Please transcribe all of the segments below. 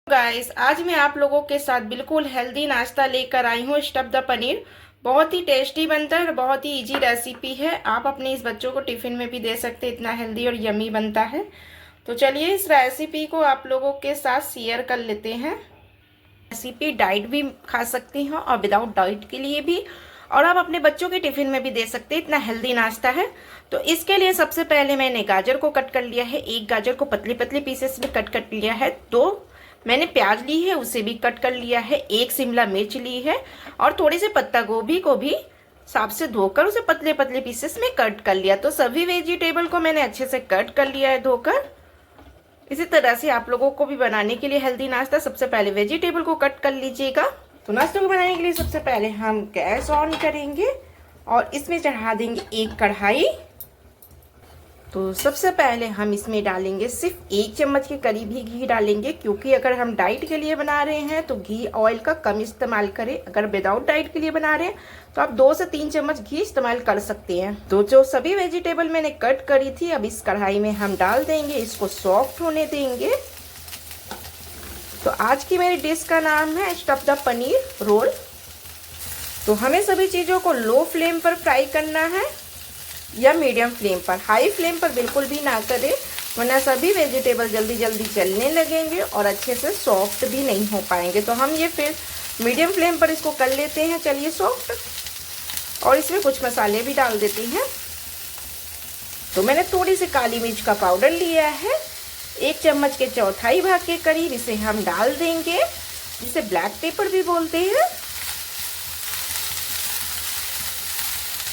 Guys, आज मैं आप लोगों के साथ बिल्कुल हेल्दी नाश्ता लेकर आई हूँ। स्टफ द पनीर बहुत ही टेस्टी बनता है और बहुत ही इजी रेसिपी है। आप अपने इस बच्चों को टिफिन में भी दे सकते हैं, इतना हेल्दी और यमी बनता है। तो चलिए इस रेसिपी को आप लोगों के साथ शेयर कर लेते हैं। रेसिपी डाइट भी खा सकती हैं और विदाउट डाइट के लिए भी, और आप अपने बच्चों के टिफिन में भी दे सकते हैं, इतना हेल्दी नाश्ता है। तो इसके लिए सबसे पहले मैंने गाजर को कट कर लिया है। एक गाजर को पतली पतली पीसेस में कट कर लिया है। दो मैंने प्याज ली है, उसे भी कट कर लिया है। एक शिमला मिर्च ली है और थोड़ी सी पत्ता गोभी को भी साफ से धोकर उसे पतले पतले पीसेस में कट कर लिया। तो सभी वेजिटेबल को मैंने अच्छे से कट कर लिया है धोकर। इसी तरह से आप लोगों को भी बनाने के लिए हेल्दी नाश्ता सबसे पहले वेजिटेबल को कट कर लीजिएगा। तो नाश्ते को बनाने के लिए सबसे पहले हम गैस ऑन करेंगे और इसमें चढ़ा देंगे एक कढ़ाई। तो सबसे पहले हम इसमें डालेंगे सिर्फ 1 चम्मच के करीब ही घी डालेंगे, क्योंकि अगर हम डाइट के लिए बना रहे हैं तो घी ऑयल का कम इस्तेमाल करें। अगर विदाउट डाइट के लिए बना रहे हैं तो आप 2 से 3 चम्मच घी इस्तेमाल कर सकते हैं। तो जो सभी वेजिटेबल मैंने कट करी थी अब इस कढ़ाई में हम डाल देंगे, इसको सॉफ्ट होने देंगे। तो आज की मेरी डिश का नाम है स्टफ द पनीर रोल। तो हमें सभी चीज़ों को लो फ्लेम पर फ्राई करना है या मीडियम फ्लेम पर। हाई फ्लेम पर बिल्कुल भी ना करें, वरना सभी वेजिटेबल जल्दी जल्दी जलने लगेंगे और अच्छे से सॉफ्ट भी नहीं हो पाएंगे। तो हम ये फिर मीडियम फ्लेम पर इसको कर लेते हैं। चलिए सॉफ्ट, और इसमें कुछ मसाले भी डाल देते हैं। तो मैंने थोड़ी सी काली मिर्च का पाउडर लिया है, 1 चम्मच के चौथाई भाग के करीब इसे हम डाल देंगे, जिसे ब्लैक पेपर भी बोलते हैं।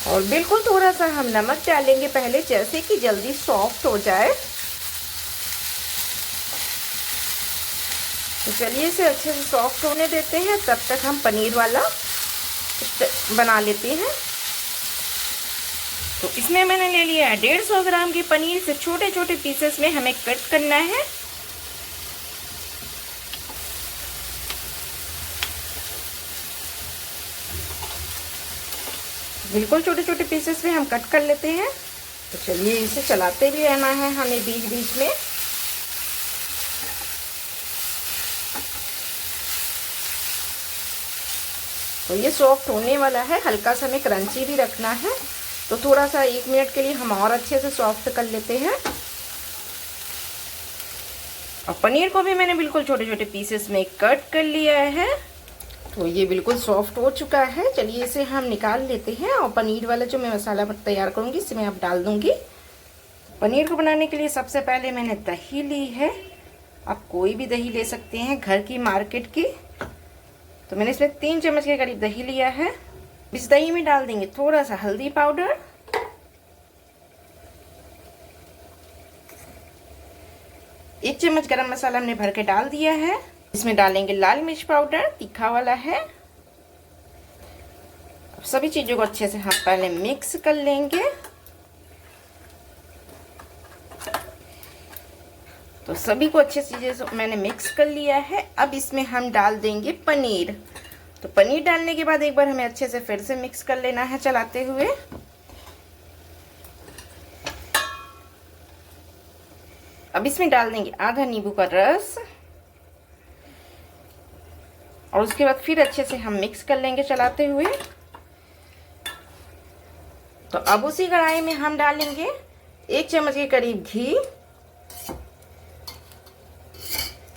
और बिल्कुल थोड़ा सा हम नमक डालेंगे पहले, जैसे कि जल्दी सॉफ्ट हो जाए। तो चलिए इसे अच्छे से सॉफ्ट होने देते हैं, तब तक हम पनीर वाला बना लेते हैं। तो इसमें मैंने ले लिया है 150 ग्राम की पनीर। से छोटे छोटे पीसेस में हमें कट करना है। बिल्कुल छोटे छोटे पीसेस में हम कट कर लेते हैं। तो चलिए इसे चलाते भी रहना है हमें बीच बीच में। तो ये सॉफ्ट होने वाला है, हल्का सा हमें क्रंची भी रखना है। तो थोड़ा सा 1 मिनट के लिए हम और अच्छे से सॉफ्ट कर लेते हैं। और पनीर को भी मैंने बिल्कुल छोटे छोटे पीसेस में कट कर लिया है। तो ये बिल्कुल सॉफ्ट हो चुका है। चलिए इसे हम निकाल लेते हैं और पनीर वाला जो मैं मसाला तैयार करूँगी इसमें अब डाल दूँगी। पनीर को बनाने के लिए सबसे पहले मैंने दही ली है। आप कोई भी दही ले सकते हैं, घर की, मार्केट की। तो मैंने इसमें 3 चम्मच के करीब दही लिया है। इस दही में डाल देंगे थोड़ा सा हल्दी पाउडर, 1 चम्मच गरम मसाला हमने भर के डाल दिया है। इसमें डालेंगे लाल मिर्च पाउडर, तीखा वाला है। अब सभी चीज़ों को अच्छे से हम पहले मिक्स कर लेंगे। तो सभी को अच्छे से मैंने मिक्स कर लिया है। अब इसमें हम डाल देंगे पनीर। तो पनीर डालने के बाद एक बार हमें अच्छे से फिर से मिक्स कर लेना है चलाते हुए। अब इसमें डाल देंगे आधा नींबू का रस और उसके बाद फिर अच्छे से हम मिक्स कर लेंगे चलाते हुए। तो अब उसी कढ़ाई में हम डालेंगे 1 चम्मच के करीब घी।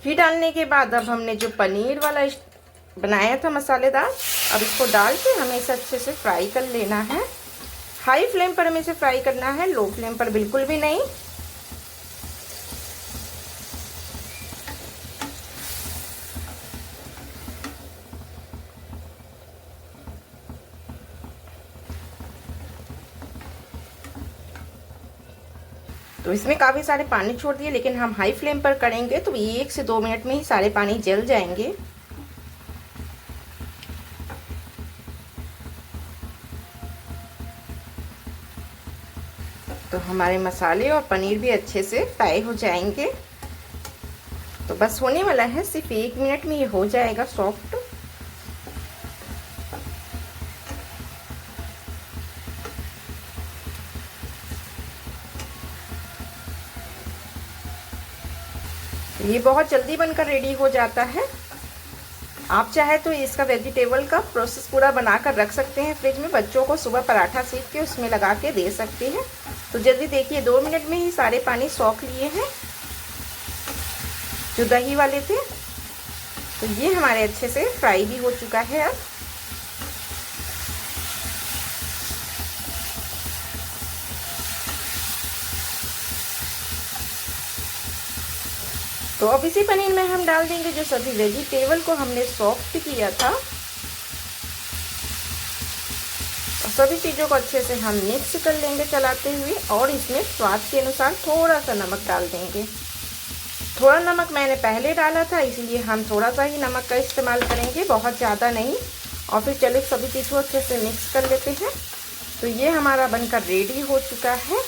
घी डालने के बाद अब हमने जो पनीर वाला बनाया था मसालेदार, अब इसको डाल के हमें इसे अच्छे से फ्राई कर लेना है। हाई फ्लेम पर हमें इसे फ्राई करना है, लो फ्लेम पर बिल्कुल भी नहीं। तो इसमें काफ़ी सारे पानी छोड़ दिए, लेकिन हम हाई फ्लेम पर करेंगे तो 1 से 2 मिनट में ही सारे पानी जल जाएंगे। तो हमारे मसाले और पनीर भी अच्छे से फ्राई हो जाएंगे। तो बस होने वाला है, सिर्फ 1 मिनट में ये हो जाएगा सॉफ्ट। ये बहुत जल्दी बनकर रेडी हो जाता है। आप चाहे तो इसका वेजिटेबल का प्रोसेस पूरा बनाकर रख सकते हैं फ्रिज में। बच्चों को सुबह पराठा सेक के उसमें लगा के दे सकते हैं। तो जल्दी देखिए 2 मिनट में ही सारे पानी सोख लिए हैं जो दही वाले थे। तो ये हमारे अच्छे से फ्राई भी हो चुका है अब। तो अब इसी पनीर में हम डाल देंगे जो सभी वेजिटेबल को हमने सॉफ्ट किया था। और सभी चीज़ों को अच्छे से हम मिक्स कर लेंगे चलाते हुए, और इसमें स्वाद के अनुसार थोड़ा सा नमक डाल देंगे। थोड़ा नमक मैंने पहले डाला था, इसलिए हम थोड़ा सा ही नमक का इस्तेमाल करेंगे, बहुत ज़्यादा नहीं। और फिर चलिए सभी चीज़ों अच्छे से मिक्स कर लेते हैं। तो ये हमारा बनकर रेडी हो चुका है।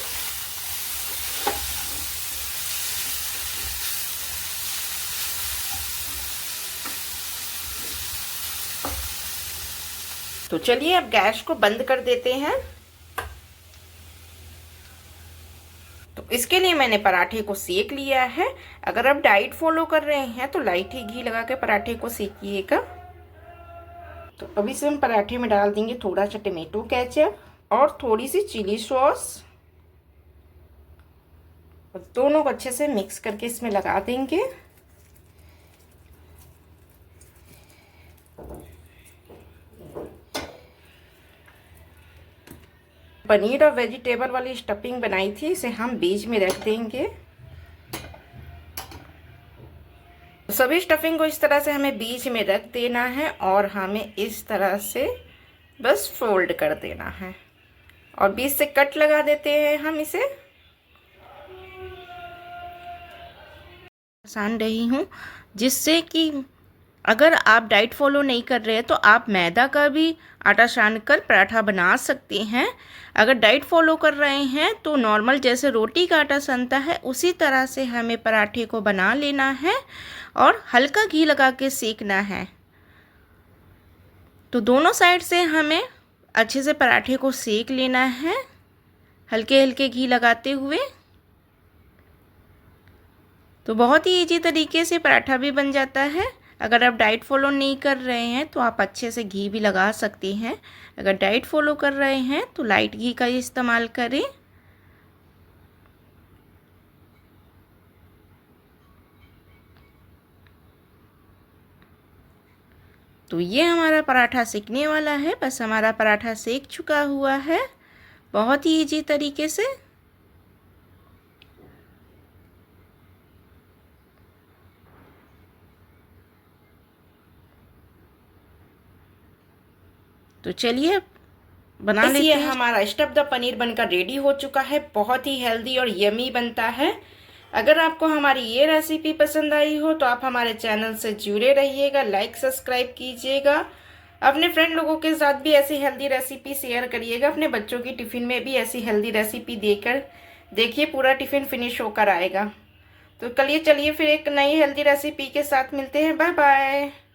तो चलिए अब गैस को बंद कर देते हैं। तो इसके लिए मैंने पराठे को सेक लिया है। अगर आप डाइट फॉलो कर रहे हैं तो लाइट ही घी लगा के पराठे को सेकिएगा। तो अभी से हम पराठे में डाल देंगे थोड़ा सा टमेटो केचप और थोड़ी सी चिली सॉस, और दोनों को अच्छे से मिक्स करके इसमें लगा देंगे। पनीर और वेजिटेबल वाली स्टफिंग बनाई थी, इसे हम बीच में रख देंगे। सभी स्टफिंग को इस तरह से हमें बीच में रख देना है और हमें इस तरह से बस फोल्ड कर देना है और बीच से कट लगा देते हैं हम इसे। आसान रही हूँ, जिससे कि अगर आप डाइट फॉलो नहीं कर रहे हैं तो आप मैदा का भी आटा सान कर पराठा बना सकते हैं। अगर डाइट फॉलो कर रहे हैं तो नॉर्मल जैसे रोटी का आटा सनता है उसी तरह से हमें पराठे को बना लेना है और हल्का घी लगा के सेकना है। तो दोनों साइड से हमें अच्छे से पराठे को सेक लेना है हल्के हल्के घी लगाते हुए। तो बहुत ही इजी तरीके से पराठा भी बन जाता है। अगर आप डाइट फॉलो नहीं कर रहे हैं तो आप अच्छे से घी भी लगा सकते हैं। अगर डाइट फॉलो कर रहे हैं तो लाइट घी का इस्तेमाल करें। तो ये हमारा पराठा सेकने वाला है। बस हमारा पराठा सेक चुका हुआ है बहुत ही इजी तरीके से। तो चलिए बना लेते हैं। हमारा स्टफ द पनीर बनकर रेडी हो चुका है। बहुत ही हेल्दी और यमी बनता है। अगर आपको हमारी ये रेसिपी पसंद आई हो तो आप हमारे चैनल से जुड़े रहिएगा, लाइक सब्सक्राइब कीजिएगा। अपने फ्रेंड लोगों के साथ भी ऐसी हेल्दी रेसिपी शेयर करिएगा। अपने बच्चों की टिफ़िन में भी ऐसी हेल्दी रेसिपी देकर देखिए, पूरा टिफ़िन फिनिश होकर आएगा। तो चलिए फिर एक नई हेल्दी रेसिपी के साथ मिलते हैं। Bye bye.